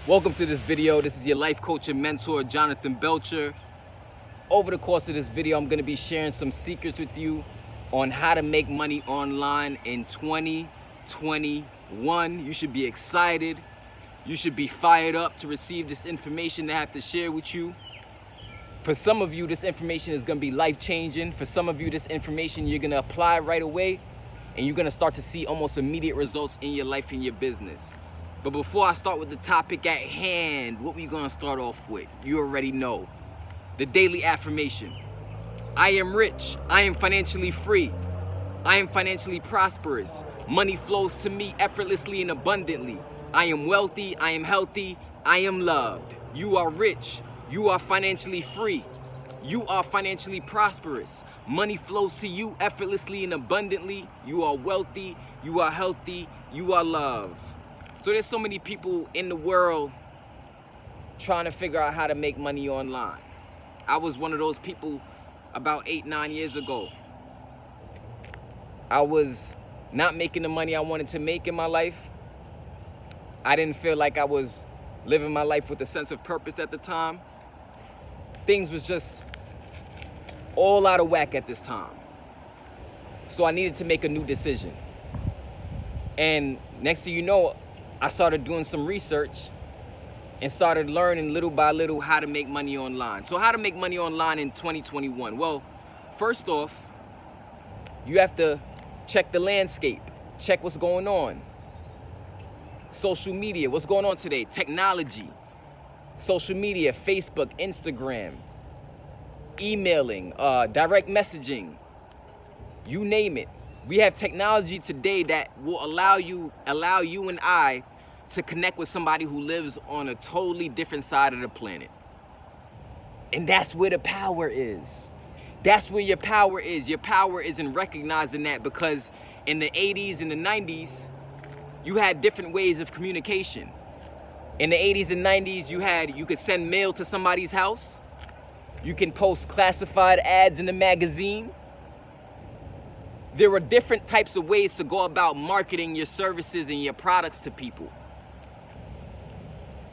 Welcome to this video. This is your life coach and mentor, Jonathan Belcher. Over the course of this video, I'm going to be sharing some secrets with you on how to make money online in 2021. You should be excited. You should be fired up to receive this information that I have to share with you. For some of you, this information is going to be life-changing. For some of you, this information you're going to apply right away, and you're going to start to see almost immediate results in your life and your business. But before I start with the topic at hand, what we gonna start off with? You already know. The daily affirmation. I am rich. I am financially free. I am financially prosperous. Money flows to me effortlessly and abundantly. I am wealthy. I am healthy. I am loved. You are rich. You are financially free. You are financially prosperous. Money flows to you effortlessly and abundantly. You are wealthy. You are healthy. You are loved. So there's so many people in the world trying to figure out how to make money online. I was one of those people about 8-9 years ago. I was not making the money I wanted to make in my life. I didn't feel like I was living my life with a sense of purpose at the time. Things was just all out of whack at this time. So I needed to make a new decision. And next thing you know, I started doing some research and started learning little by little how to make money online. So how to make money online in 2021? Well, first off, you have to check the landscape, check what's going on. Social media, what's going on today? Technology, social media, Facebook, Instagram, emailing, direct messaging, you name it. We have technology today that will allow you and I to connect with somebody who lives on a totally different side of the planet. And that's where the power is. That's where your power is. Your power is in recognizing that, because in the 80s and the 90s, you had different ways of communication. In the 80s and 90s, you could send mail to somebody's house. You can post classified ads in the magazine. There are different types of ways to go about marketing your services and your products to people.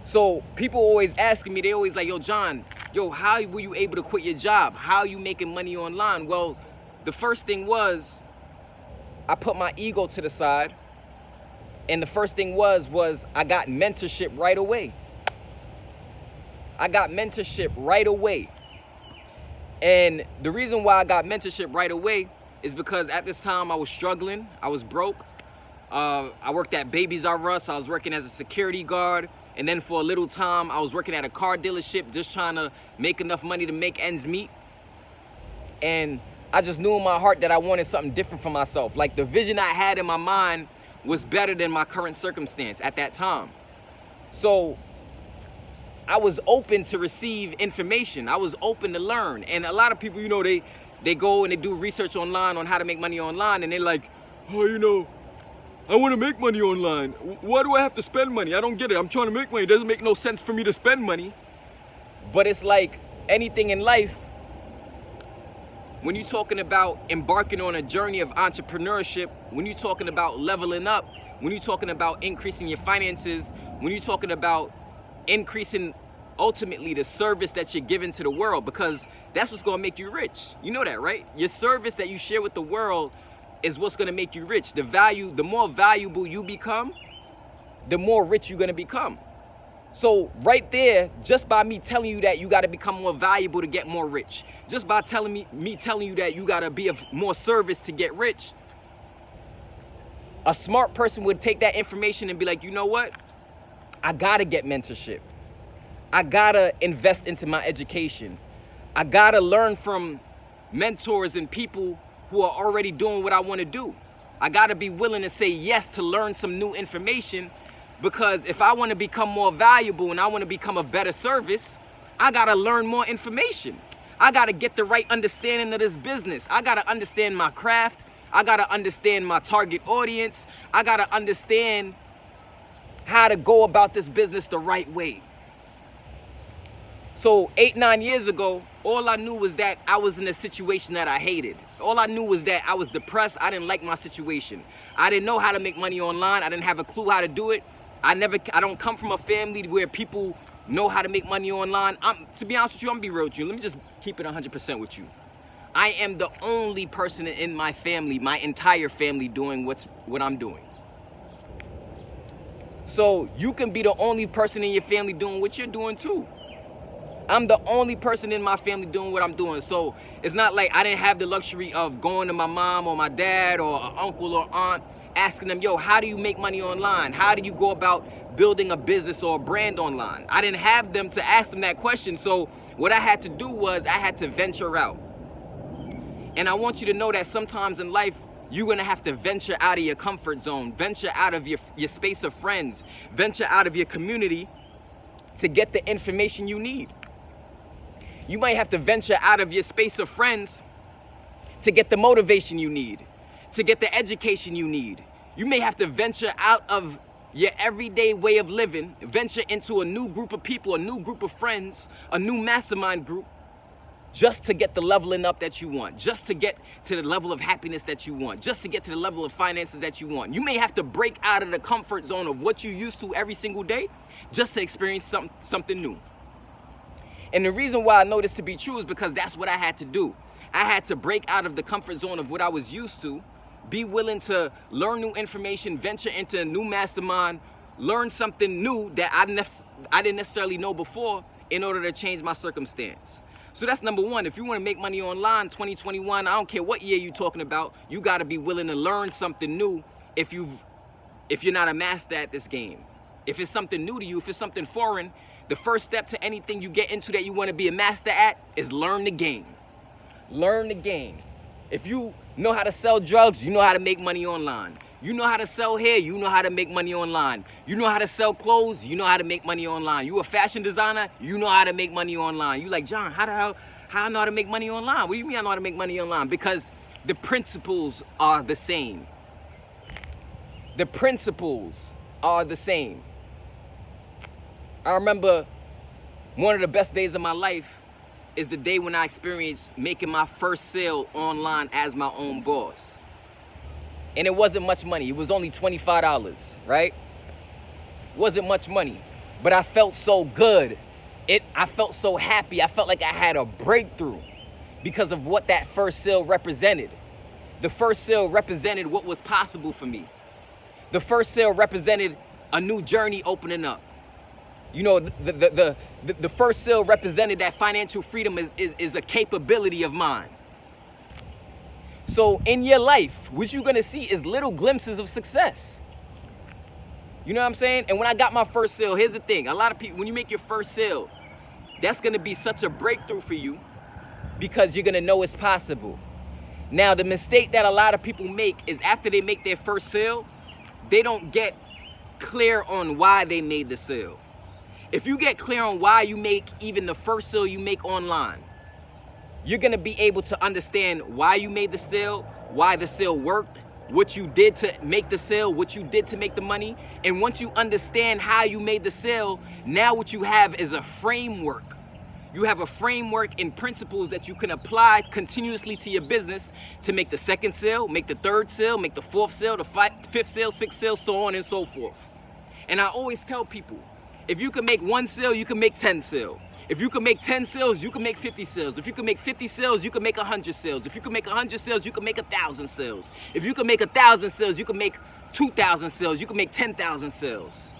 So people always asking me, they always like, yo, John, how were you able to quit your job? How are you making money online? Well, the first thing was I put my ego to the side. And the first thing was I got mentorship right away. I got mentorship right away. And the reason why I got mentorship right away is because at this time I was struggling. I was broke. I worked at Babies R Us. I was working as a security guard. And then for a little time, I was working at a car dealership, just trying to make enough money to make ends meet. And I just knew in my heart that I wanted something different for myself. Like, the vision I had in my mind was better than my current circumstance at that time. So I was open to receive information. I was open to learn. And a lot of people, they go and they do research online on how to make money online, and they're like, oh, I want to make money online. Why do I have to spend money? I don't get it. I'm trying to make money. It doesn't make no sense for me to spend money. But it's like anything in life, when you're talking about embarking on a journey of entrepreneurship, when you're talking about leveling up, when you're talking about increasing your finances, when you're talking about increasing ultimately the service that you're giving to the world, because that's what's going to make you rich. You know that, right? Your service that you share with the world is what's going to make you rich. The more valuable you become, the more rich you're going to become. So right there, just by me telling you that you got to become more valuable to get more rich, just by telling me telling you that you got to be of more service to get rich, a smart person would take that information and be like, you know what? I got to get mentorship. I got to invest into my education. I got to learn from mentors and people who are already doing what I want to do. I got to be willing to say yes to learn some new information, because if I want to become more valuable and I want to become a better service, I got to learn more information. I got to get the right understanding of this business. I got to understand my craft. I got to understand my target audience. I got to understand how to go about this business the right way. So 8-9 years ago, all I knew was that I was in a situation that I hated. All I knew was that I was depressed. I didn't like my situation. I didn't know how to make money online. I didn't have a clue how to do it. I don't come from a family where people know how to make money online. To be honest with you, I'm gonna be real with you. Let me just keep it 100% with you. I am the only person in my family, my entire family, doing what I'm doing. So you can be the only person in your family doing what you're doing too. I'm the only person in my family doing what I'm doing. So it's not like I didn't have the luxury of going to my mom or my dad or an uncle or aunt, asking them, yo, how do you make money online? How do you go about building a business or a brand online? I didn't have them to ask them that question. So what I had to do was I had to venture out. And I want you to know that sometimes in life, you're gonna have to venture out of your comfort zone, venture out of your space of friends, venture out of your community to get the information you need. You might have to venture out of your space of friends to get the motivation you need, to get the education you need. You may have to venture out of your everyday way of living, venture into a new group of people, a new group of friends, a new mastermind group, just to get the leveling up that you want, just to get to the level of happiness that you want, just to get to the level of finances that you want. You may have to break out of the comfort zone of what you used to every single day just to experience something new. And the reason why I know this to be true is because that's what I had to do. I had to break out of the comfort zone of what I was used to, be willing to learn new information, venture into a new mastermind, learn something new that I didn't necessarily know before in order to change my circumstance. So that's number one. If you want to make money online 2021, I don't care what year you're talking about, you got to be willing to learn something new if you're not a master at this game. If it's something new to you, if it's something foreign, the first step to anything you get into that you want to be a master at is learn the game. Learn the game. If you know how to sell drugs, you know how to make money online. You know how to sell hair, you know how to make money online. You know how to sell clothes, you know how to make money online. You a fashion designer, you know how to make money online. You like, John, how I know how to make money online? What do you mean I know how to make money online? Because the principles are the same. The principles are the same. I remember one of the best days of my life is the day when I experienced making my first sale online as my own boss. And it wasn't much money. It was only $25, right? It wasn't much money, but I felt so good. I felt so happy. I felt like I had a breakthrough because of what that first sale represented. The first sale represented what was possible for me. The first sale represented a new journey opening up. You know, the first sale represented that financial freedom is a capability of mine. So in your life, what you're gonna see is little glimpses of success. You know what I'm saying? And when I got my first sale, here's the thing. A lot of people, when you make your first sale, that's gonna be such a breakthrough for you because you're gonna know it's possible. Now, the mistake that a lot of people make is after they make their first sale, they don't get clear on why they made the sale. If you get clear on why you make even the first sale you make online, you're gonna be able to understand why you made the sale, why the sale worked, what you did to make the sale, what you did to make the money. And once you understand how you made the sale, now what you have is a framework. You have a framework and principles that you can apply continuously to your business to make the second sale, make the third sale, make the fourth sale, the fifth sale, sixth sale, so on and so forth. And I always tell people, if you can make one sale, you can make 10 sales. If you can make 10 sales, you can make 50 sales. If you can make 50 sales, you can make 100 sales. If you can make 100 sales, you can make 1,000 sales. If you can make 1,000 sales, you can make 2,000 sales. You can make 10,000 sales.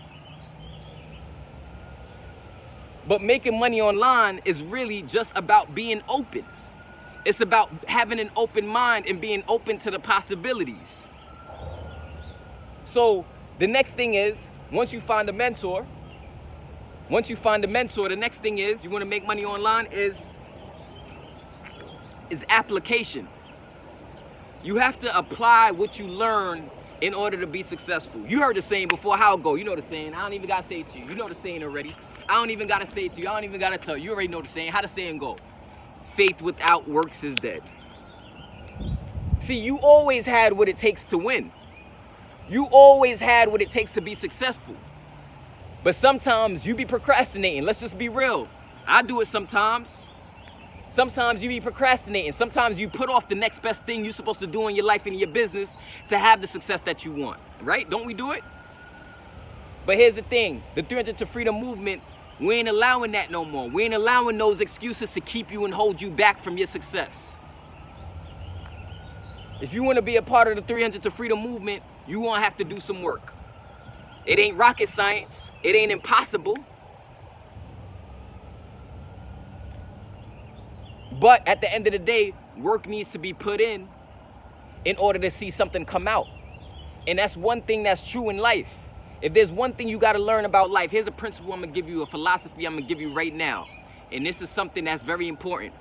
But making money online is really just about being open. It's about having an open mind and being open to the possibilities. So the next thing is, once you find a mentor, the next thing is, you want to make money online is application. You have to apply what you learn in order to be successful. You heard the saying before, how it go? You know the saying. I don't even got to say it to you. You know the saying already. I don't even got to say it to you. I don't even got to tell you. You already know the saying. How the saying go? Faith without works is dead. See, you always had what it takes to win. You always had what it takes to be successful. But sometimes you be procrastinating. Let's just be real. I do it sometimes. Sometimes you be procrastinating. Sometimes you put off the next best thing you're supposed to do in your life and in your business to have the success that you want. Right? Don't we do it? But here's the thing, the 300 to Freedom movement, we ain't allowing that no more. We ain't allowing those excuses to keep you and hold you back from your success. If you want to be a part of the 300 to Freedom movement, you won't have to do some work. It ain't rocket science. It ain't impossible. But at the end of the day, work needs to be put in order to see something come out. And that's one thing that's true in life. If there's one thing you got to learn about life, here's a principle I'm going to give you, a philosophy I'm going to give you right now. And this is something that's very important.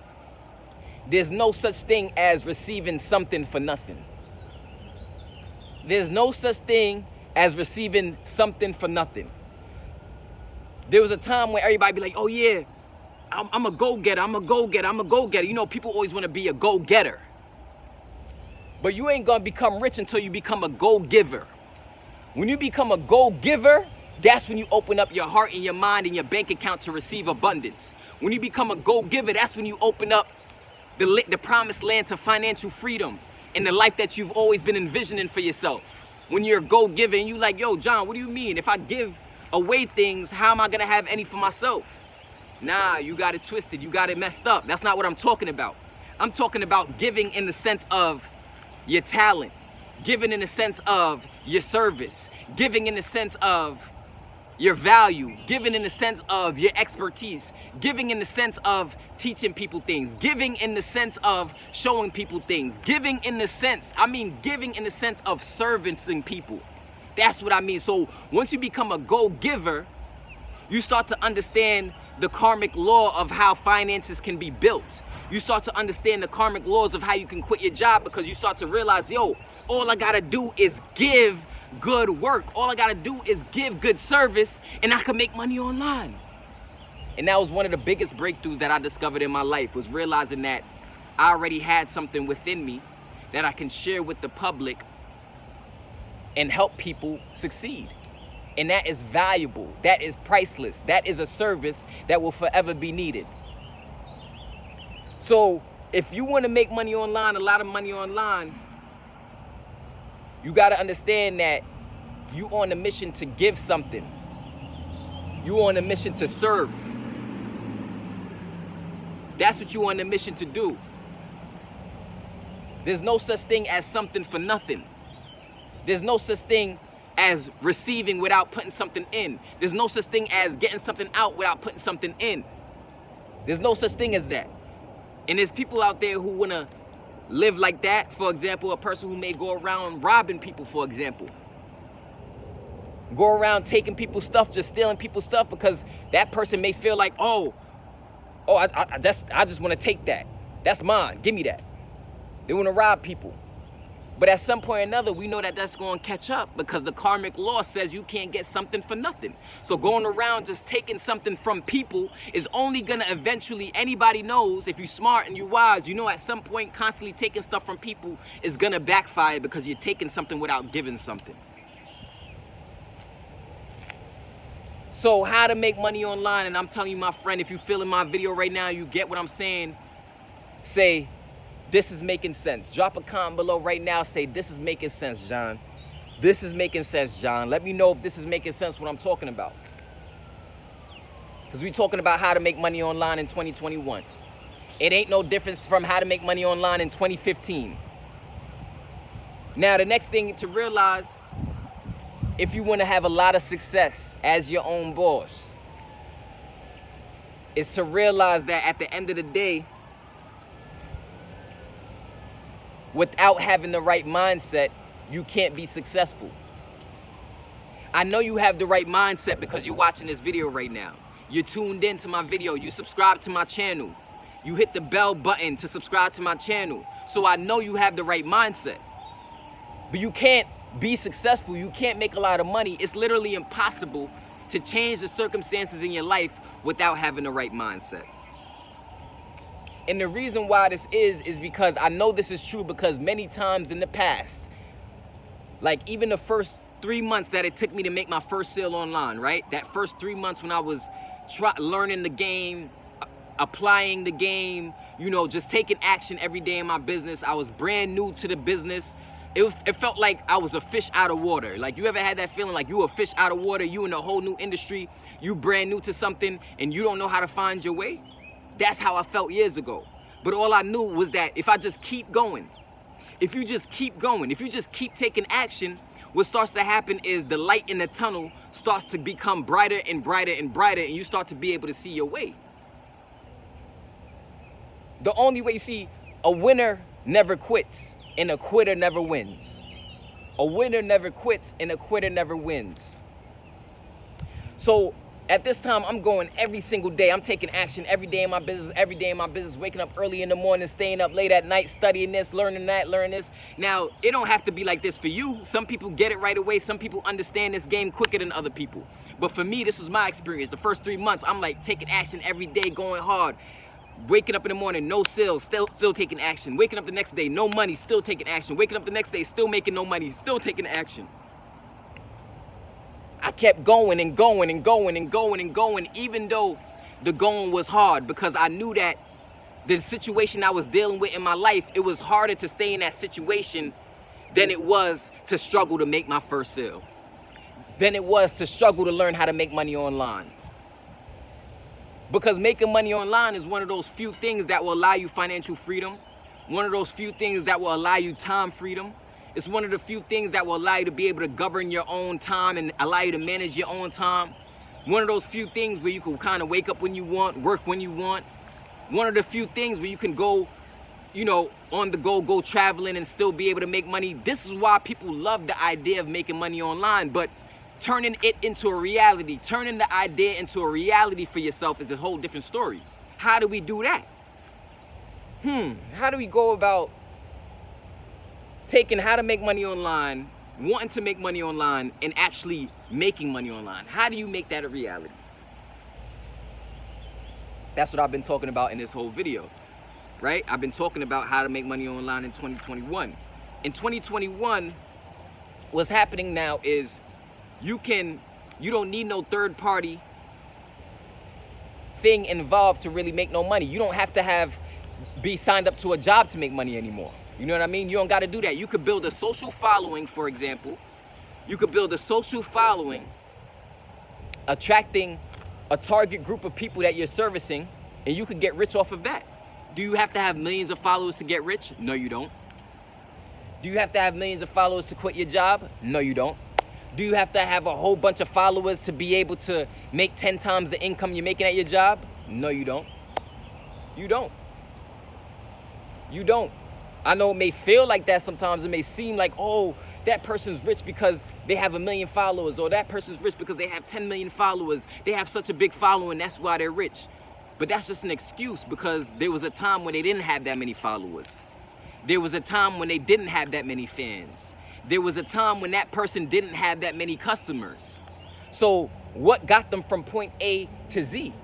There's no such thing as receiving something for nothing. There's no such thing as receiving something for nothing. There was a time where everybody be like, oh yeah, I'm a go-getter, I'm a go-getter, I'm a go-getter. You know, people always want to be a go-getter. But you ain't going to become rich until you become a go-giver. When you become a go-giver, that's when you open up your heart and your mind and your bank account to receive abundance. When you become a go-giver, that's when you open up the promised land to financial freedom and the life that you've always been envisioning for yourself. When you're a go-giver and you like, yo, John, what do you mean? If I give away things, how am I going to have any for myself? Nah, you got it twisted. You got it messed up. That's not what I'm talking about. I'm talking about giving in the sense of your talent, giving in the sense of your service, giving in the sense of your value, giving in the sense of your expertise, giving in the sense of teaching people things, giving in the sense of showing people things, giving in the sense of servicing people. That's what I mean. So once you become a go-giver, you start to understand the karmic law of how finances can be built. You start to understand the karmic laws of how you can quit your job, because you start to realize, yo, all I gotta do is give good work. All I gotta do is give good service and I can make money online. And that was one of the biggest breakthroughs that I discovered in my life, was realizing that I already had something within me that I can share with the public and help people succeed. And that is valuable. That is priceless. That is a service that will forever be needed. So if you want to make money online, a lot of money online, you got to understand that you on a mission to give something. You on a mission to serve. That's what you on a mission to do. There's no such thing as something for nothing. There's no such thing as receiving without putting something in. There's no such thing as getting something out without putting something in. There's no such thing as that. And there's people out there who want to live like that. For example, a person who may go around robbing people, for example. Go around taking people's stuff, just stealing people's stuff, because that person may feel like, I just want to take that. That's mine. Give me that. They want to rob people. But at some point or another, we know that that's going to catch up, because the karmic law says you can't get something for nothing. So going around just taking something from people is only going to eventually, anybody knows, if you're smart and you're wise, you know at some point constantly taking stuff from people is going to backfire, because you're taking something without giving something. So how to make money online, and I'm telling you, my friend, if you feel in my video right now, you get what I'm saying, say, this is making sense. Drop a comment below right now. Say, this is making sense, John. This is making sense, John. Let me know if this is making sense what I'm talking about. Because we're talking about how to make money online in 2021. It ain't no difference from how to make money online in 2015. Now, the next thing to realize, if you want to have a lot of success as your own boss, is to realize that at the end of the day, without having the right mindset, you can't be successful. I know you have the right mindset because you're watching this video right now. You're tuned into my video. You subscribe to my channel. You hit the bell button to subscribe to my channel. So I know you have the right mindset. But you can't be successful. You can't make a lot of money. It's literally impossible to change the circumstances in your life without having the right mindset. And the reason why this is because I know this is true, because many times in the past, like even the first 3 months that it took me to make my first sale online, right? That first 3 months when I was learning the game, applying the game, you know, just taking action every day in my business. I was brand new to the business. it felt like I was a fish out of water. Like, you ever had that feeling like you a fish out of water, you in a whole new industry, you brand new to something, and you don't know how to find your way? That's how I felt years ago. But all I knew was that if I just keep going, if you just keep going, if you just keep taking action, what starts to happen is the light in the tunnel starts to become brighter and brighter and brighter, and you start to be able to see your way. The only way, you see, a winner never quits and a quitter never wins. A winner never quits and a quitter never wins. So at this time, I'm going every single day. I'm taking action every day in my business, waking up early in the morning, staying up late at night, studying this, learning that, learning this. Now, it don't have to be like this for you. Some people get it right away. Some people understand this game quicker than other people. But for me, this was my experience. The first 3 months, I'm like taking action every day, going hard. Waking up in the morning, no sales, still taking action. Waking up the next day, no money, still taking action. Waking up the next day, still making no money, still taking action. I kept going and going and going and going and going, even though the going was hard, because I knew that the situation I was dealing with in my life, it was harder to stay in that situation than it was to struggle to make my first sale, than it was to struggle to learn how to make money online. Because making money online is one of those few things that will allow you financial freedom, one of those few things that will allow you time freedom. It's one of the few things that will allow you to be able to govern your own time and allow you to manage your own time. One of those few things where you can kind of wake up when you want, work when you want. One of the few things where you can go, you know, on the go traveling and still be able to make money. This is why people love the idea of making money online, but turning it into a reality, turning the idea into a reality for yourself is a whole different story. How do we do that? How do we go about taking how to make money online, wanting to make money online, and actually making money online? How do you make that a reality? That's what I've been talking about in this whole video, right? I've been talking about how to make money online in 2021. In 2021, what's happening now is you don't need no third party thing involved to really make no money. You don't have to be signed up to a job to make money anymore. You know what I mean? You don't got to do that. You could build a social following, for example. You could build a social following, attracting a target group of people that you're servicing, and you could get rich off of that. Do you have to have millions of followers to get rich? No, you don't. Do you have to have millions of followers to quit your job? No, you don't. Do you have to have a whole bunch of followers to be able to make 10 times the income you're making at your job? No, you don't. You don't. You don't. I know it may feel like that sometimes. It may seem like, oh, that person's rich because they have 1 million followers, or that person's rich because they have 10 million followers. They have such a big following, that's why they're rich. But that's just an excuse, because there was a time when they didn't have that many followers. There was a time when they didn't have that many fans. There was a time when that person didn't have that many customers. So what got them from point A to Z?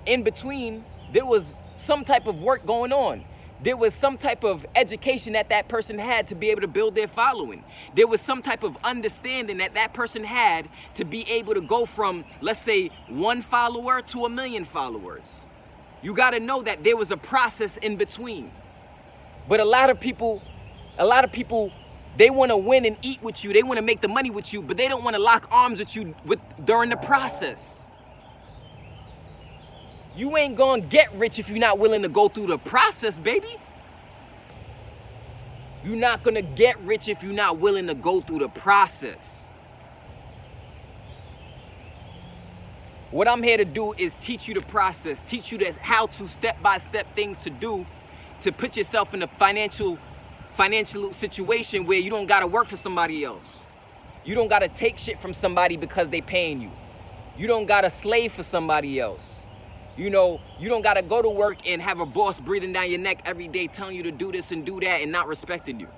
In between, there was some type of work going on. There was some type of education that person had to be able to build their following. There was some type of understanding that person had to be able to go from, let's say, 1 follower to 1 million followers. You got to know that there was a process in between. But a lot of people, they want to win and eat with you. They want to make the money with you, but they don't want to lock arms with you during the process. You ain't gonna get rich if you're not willing to go through the process, baby. You're not gonna get rich if you're not willing to go through the process. What I'm here to do is teach you the process, teach you how to step-by-step things to do to put yourself in a financial situation where you don't gotta work for somebody else. You don't gotta take shit from somebody because they paying you. You don't gotta slave for somebody else. You know, you don't gotta go to work and have a boss breathing down your neck every day telling you to do this and do that and not respecting you.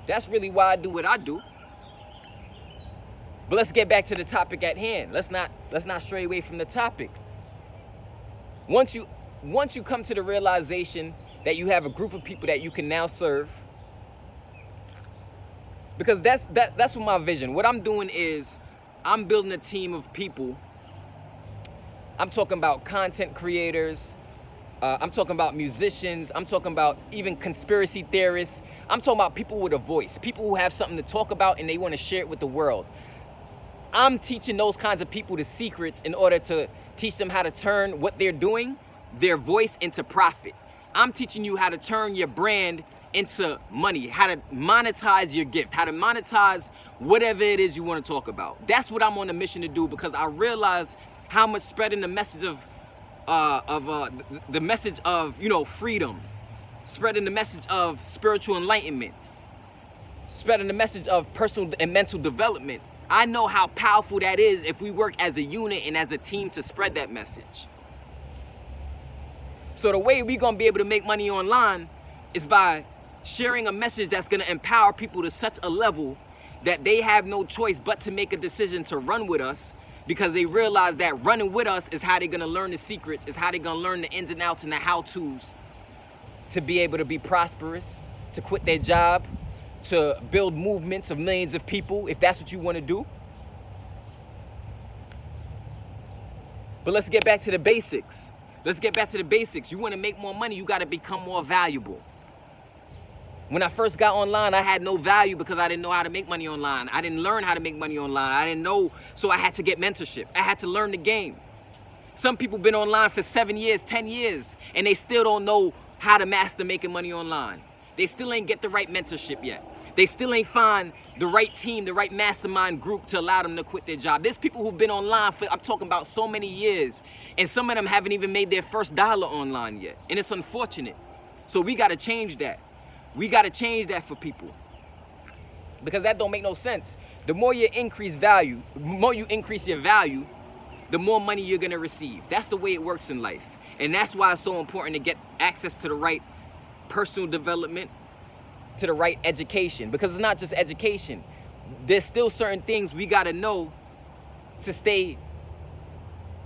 That's really why I do what I do. But let's get back to the topic at hand. Let's not stray away from the topic. Once you come to the realization that you have a group of people that you can now serve, because that's what my vision. What I'm doing is I'm building a team of people. I'm talking about content creators, I'm talking about musicians. I'm talking about even conspiracy theorists. I'm talking about people with a voice, people who have something to talk about and they want to share it with the world. I'm teaching those kinds of people the secrets in order to teach them how to turn what they're doing, their voice, into profit. I'm teaching you how to turn your brand into money, how to monetize your gift, how to monetize whatever it is you want to talk about. That's what I'm on a mission to do, because I realize how much spreading the message of freedom, spreading the message of spiritual enlightenment, spreading the message of personal and mental development. I know how powerful that is if we work as a unit and as a team to spread that message. So the way we're gonna be able to make money online is by sharing a message that's gonna empower people to such a level that they have no choice but to make a decision to run with us, because they realize that running with us is how they're gonna learn the secrets, is how they're gonna learn the ins and outs and the how-tos to be able to be prosperous, to quit their job, to build movements of millions of people, if that's what you wanna do. But let's get back to the basics. You wanna make more money, you gotta become more valuable. When I first got online, I had no value because I didn't know how to make money online. I didn't learn how to make money online. I didn't know, so I had to get mentorship. I had to learn the game. Some people been online for 7 years, 10 years, and they still don't know how to master making money online. They still ain't get the right mentorship yet. They still ain't find the right team, the right mastermind group to allow them to quit their job. There's people who've been online for, I'm talking about, so many years, and some of them haven't even made their first dollar online yet. And it's unfortunate. So we gotta change that. We gotta change that for people, because that don't make no sense. The more you increase value, the more you increase your value, the more money you're gonna receive. That's the way it works in life. And that's why it's so important to get access to the right personal development, to the right education, because it's not just education. There's still certain things we gotta know to stay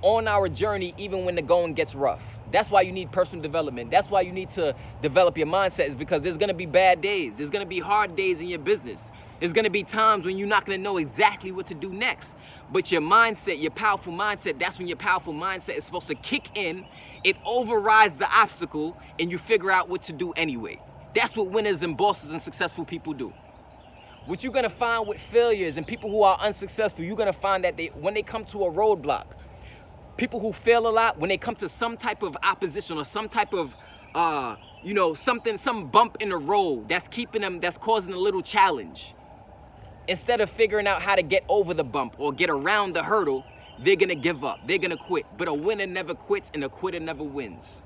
on our journey even when the going gets rough. That's why you need personal development. That's why you need to develop your mindset, is because there's gonna be bad days. There's gonna be hard days in your business. There's gonna be times when you're not gonna know exactly what to do next. But your mindset, your powerful mindset, that's when your powerful mindset is supposed to kick in. It overrides the obstacle and you figure out what to do anyway. That's what winners and bosses and successful people do. What you're gonna find with failures and people who are unsuccessful, you're gonna find that when they come to a roadblock, people who fail a lot, when they come to some type of opposition or some type of, some bump in the road that's keeping them, that's causing a little challenge, instead of figuring out how to get over the bump or get around the hurdle, they're gonna give up, they're gonna quit. But a winner never quits and a quitter never wins.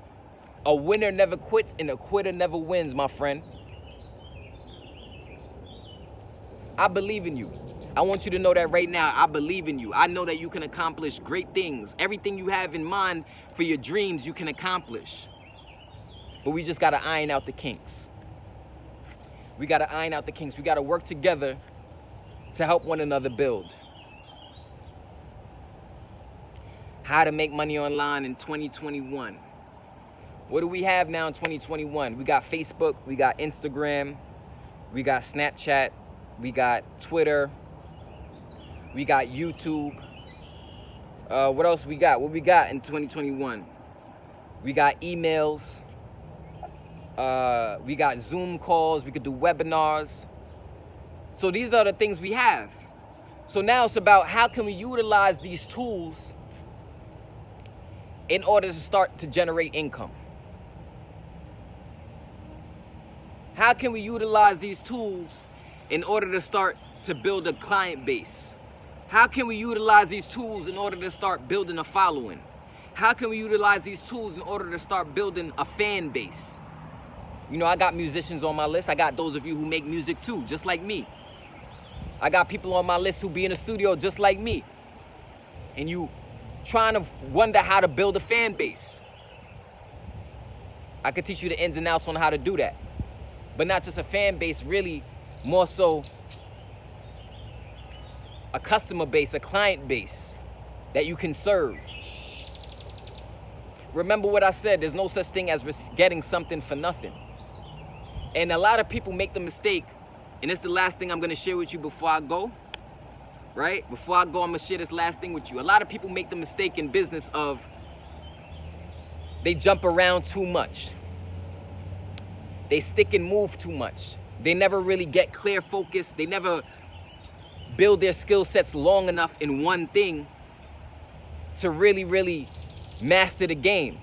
A winner never quits and a quitter never wins, my friend. I believe in you. I want you to know that right now. I believe in you. I know that you can accomplish great things. Everything you have in mind for your dreams, you can accomplish. But we just gotta iron out the kinks. We gotta iron out the kinks. We gotta work together to help one another build. How to make money online in 2021. What do we have now in 2021? We got Facebook, we got Instagram, we got Snapchat, we got Twitter, we got YouTube. What else we got? What we got in 2021? We got emails. We got Zoom calls. We could do webinars. So these are the things we have. So now it's about how can we utilize these tools in order to start to generate income. How can we utilize these tools in order to start to build a client base? How can we utilize these tools in order to start building a following? How can we utilize these tools in order to start building a fan base? You know, I got musicians on my list. I got those of you who make music too, just like me. I got people on my list who be in the studio just like me. And you trying to wonder how to build a fan base. I could teach you the ins and outs on how to do that. But not just a fan base, really more so a customer base, a client base that you can serve. Remember what I said, there's no such thing as getting something for nothing. And a lot of people make the mistake, and it's the last thing I'm gonna share with you before I go, right? Before I go, I'm gonna share this last thing with you. A lot of people make the mistake in business of They jump around too much. They stick and move too much. They never really get clear focus. They never build their skill sets long enough in one thing to really master the game.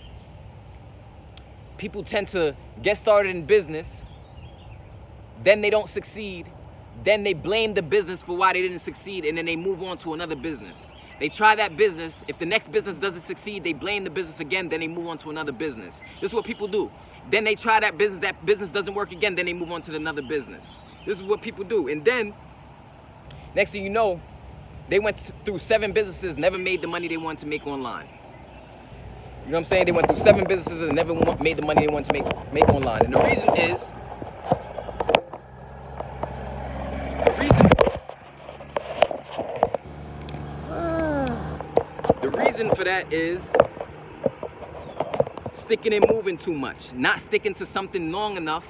People tend to get started in business, then they don't succeed, then they blame the business for why they didn't succeed, and then they move on to another business. They try that business. If the next business doesn't succeed, they blame the business again, then they move on to another business. This is what people do. Then they try that business doesn't work again, then they move on to another business. This is what people do. And then, next thing you know, they went through 7 businesses, never made the money they wanted to make online. You know what I'm saying? They went through 7 businesses and never made the money they wanted to make online. And the reason is, the reason for that is sticking and moving too much, not sticking to something long enough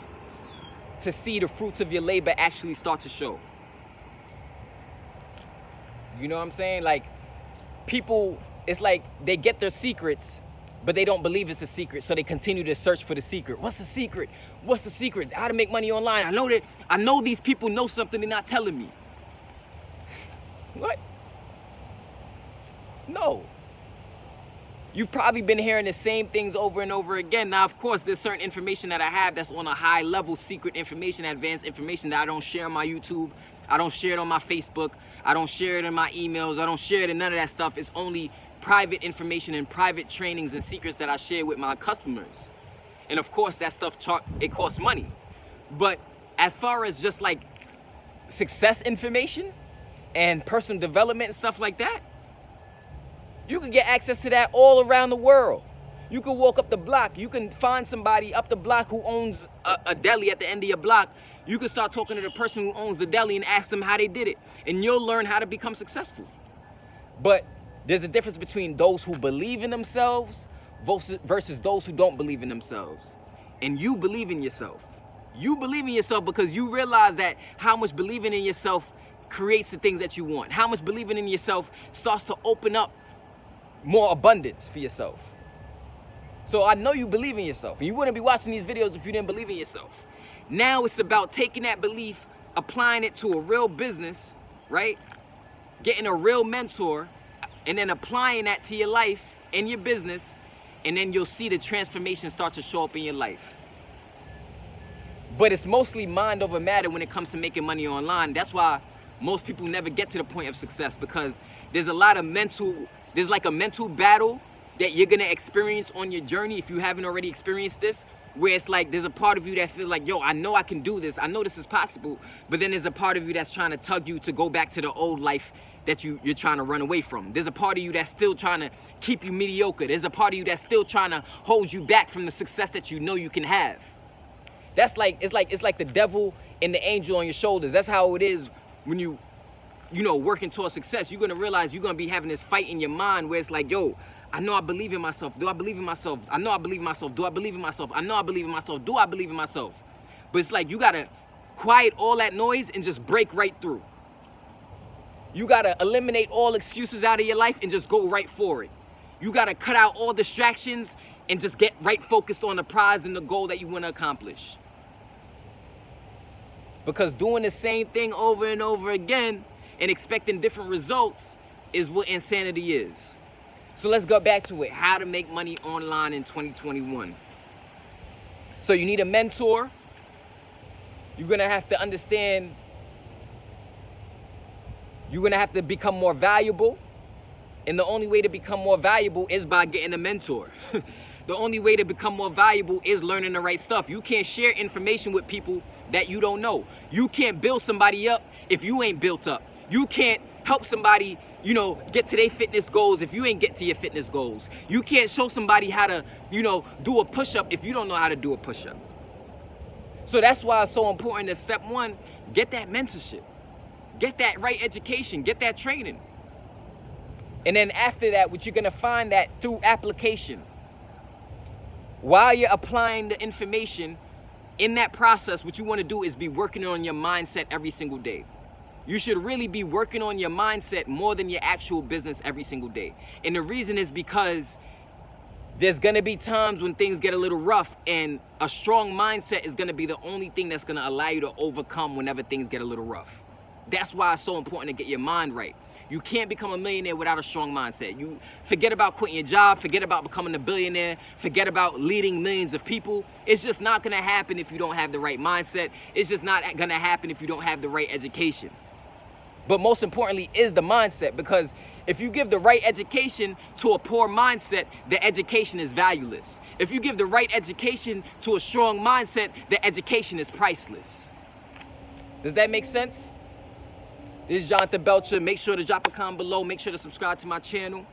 to see the fruits of your labor actually start to show. You know what I'm saying? Like, people, it's like they get their secrets, but they don't believe it's a secret, so they continue to search for the secret. What's the secret? What's the secret? How to make money online? I know these people know something they're not telling me. What? No. You've probably been hearing the same things over and over again. Now, of course, there's certain information that I have that's on a high level, secret information, advanced information that I don't share on my YouTube. I don't share it on my Facebook. I don't share it in my emails. I don't share it in none of that stuff. It's only private information and private trainings and secrets that I share with my customers. And of course, that stuff, it costs money. But as far as just like success information and personal development and stuff like that, you can get access to that all around the world. You can walk up the block. You can find somebody up the block who owns a deli at the end of your block. You can start talking to the person who owns the deli and ask them how they did it. And you'll learn how to become successful. But there's a difference between those who believe in themselves versus those who don't believe in themselves. And you believe in yourself. You believe in yourself because you realize that how much believing in yourself creates the things that you want. How much believing in yourself starts to open up more abundance for yourself. So I know you believe in yourself. And you wouldn't be watching these videos if you didn't believe in yourself. Now it's about taking that belief, applying it to a real business, right? Getting a real mentor, and then applying that to your life and your business, and then you'll see the transformation start to show up in your life. But it's mostly mind over matter when it comes to making money online. That's why most people never get to the point of success, because there's a lot of there's like a mental battle that you're gonna experience on your journey if you haven't already experienced this, where it's like there's a part of you that feels like, yo, I know I can do this, I know this is possible, but then there's a part of you that's trying to tug you to go back to the old life that you're trying to run away from. There's a part of you that's still trying to keep you mediocre. There's a part of you that's still trying to hold you back from the success that you know you can have. That's like, it's like the devil and the angel on your shoulders. That's how it is when you know, working towards success. You're gonna realize you're gonna be having this fight in your mind where it's like, yo, I know I believe in myself. Do I believe in myself? I know I believe in myself. Do I believe in myself? I know I believe in myself. Do I believe in myself? But it's like you gotta quiet all that noise and just break right through. You gotta eliminate all excuses out of your life and just go right for it. You gotta cut out all distractions and just get right focused on the prize and the goal that you wanna accomplish. Because doing the same thing over and over again and expecting different results is what insanity is. So let's go back to it. How to make money online in 2021. So you need a mentor. You're gonna have to understand, you're gonna have to become more valuable. And the only way to become more valuable is by getting a mentor. The only way to become more valuable is learning the right stuff. You can't share information with people that you don't know. You can't build somebody up if you ain't built up. You can't help somebody, you know, get to their fitness goals if you ain't get to your fitness goals. You can't show somebody how to, you know, do a push-up if you don't know how to do a push-up. So that's why it's so important that step one, get that mentorship. Get that right education, get that training. And then after that, what you're gonna find that through application, while you're applying the information, in that process, what you wanna do is be working on your mindset every single day. You should really be working on your mindset more than your actual business every single day. And the reason is because There's gonna be times when things get a little rough, and a strong mindset is gonna be the only thing that's gonna allow you to overcome whenever things get a little rough. That's why it's so important to get your mind right. You can't become a millionaire without a strong mindset. You forget about quitting your job, forget about becoming a billionaire, forget about leading millions of people. It's just not gonna happen if you don't have the right mindset. It's just not gonna happen if you don't have the right education. But most importantly is the mindset, because if you give the right education to a poor mindset, the education is valueless. If you give the right education to a strong mindset, the education is priceless. Does that make sense? This is Jonathan Belcher. Make sure to drop a comment below. Make sure to subscribe to my channel.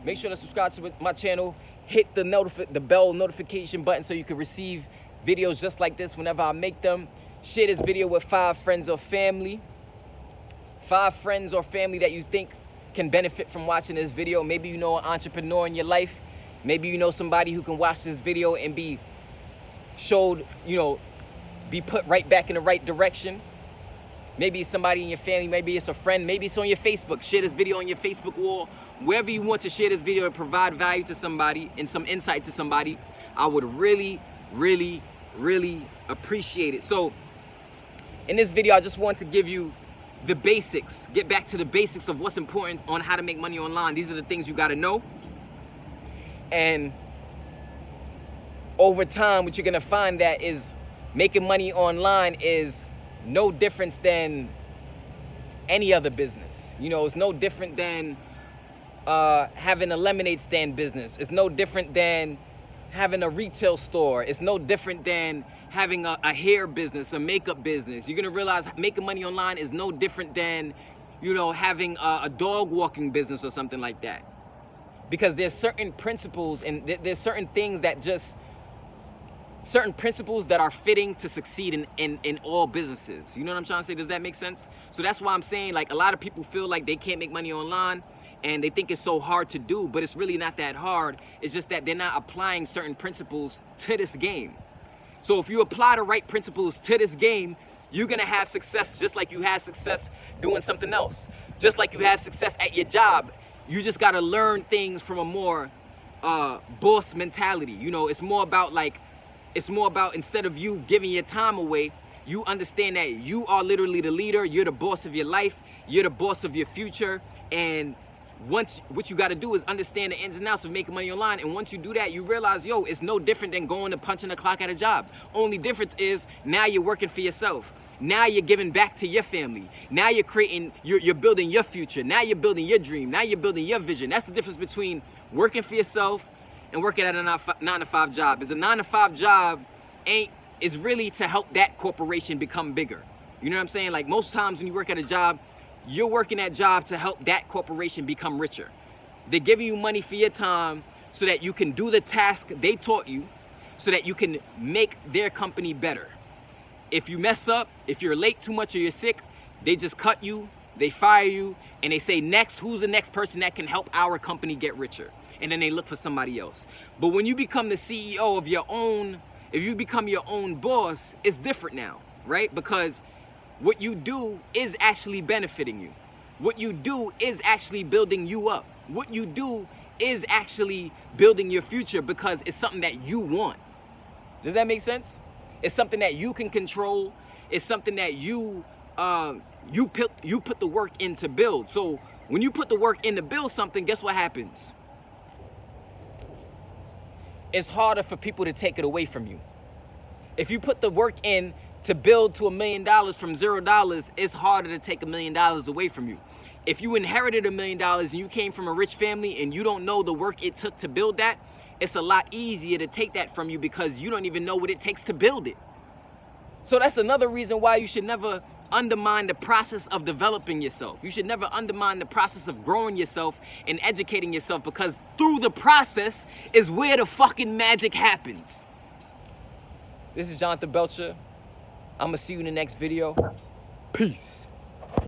Make sure to subscribe to my channel. Hit the bell notification button so you can receive videos just like this whenever I make them. Share this video with 5 friends or family. 5 friends or family that you think can benefit from watching this video. Maybe you know an entrepreneur in your life. Maybe you know somebody who can watch this video and be showed, be put right back in the right direction. Maybe it's somebody in your family, maybe it's a friend, maybe it's on your Facebook. Share this video on your Facebook wall. Wherever you want to share this video and provide value to somebody and some insight to somebody, I would really, really, really appreciate it. So in this video, I just want to give you the basics, get back to the basics of what's important on how to make money online. These are the things you got to know. And over time, what you're going to find that is making money online is no difference than any other business. It's no different than having a lemonade stand business. It's no different than having a retail store. It's no different than having a hair business, a makeup business. You're gonna realize making money online is no different than, having a dog walking business or something like that. Because there's certain principles and there's certain things that certain principles that are fitting to succeed in all businesses. You know what I'm trying to say? Does that make sense? So that's why I'm saying, like, a lot of people feel like they can't make money online and they think it's so hard to do, but it's really not that hard. It's just that they're not applying certain principles to this game. So if you apply the right principles to this game, you're gonna have success just like you had success doing something else. Just like you have success at your job. You just gotta learn things from a more boss mentality. It's more about instead of you giving your time away, you understand that you are literally the leader. You're the boss of your life. You're the boss of your future. And what you got to do is understand the ins and outs of making money online. And once you do that, you realize, it's no different than going to punching the clock at a job. Only difference is now you're working for yourself. Now you're giving back to your family. Now you're building your future. Now you're building your dream. Now you're building your vision. That's the difference between working for yourself and working at a 9-to-5 job. Is a 9-to-5 job is really to help that corporation become bigger. You know what I'm saying? Like, most times when you work at a job, you're working that job to help that corporation become richer. They're giving you money for your time so that you can do the task they taught you, so that you can make their company better. If you mess up, if you're late too much or you're sick, they just cut you, they fire you, and they say, next, who's the next person that can help our company get richer? And then they look for somebody else. But when you become the CEO of your own, if you become your own boss, it's different now, right? Because what you do is actually benefiting you. What you do is actually building you up. What you do is actually building your future because it's something that you want. Does that make sense? It's something that you can control. It's something that you put the work in to build. So when you put the work in to build something, guess what happens? It's harder for people to take it away from you. If you put the work in to build to $1 million from $0, it's harder to take $1 million away from you. If you inherited $1 million and you came from a rich family and you don't know the work it took to build that, it's a lot easier to take that from you because you don't even know what it takes to build it. So that's another reason why you should never undermine the process of developing yourself. You should never undermine the process of growing yourself and educating yourself, because through the process is where the fucking magic happens. This is Jonathan Belcher. I'm gonna see you in the next video. Peace.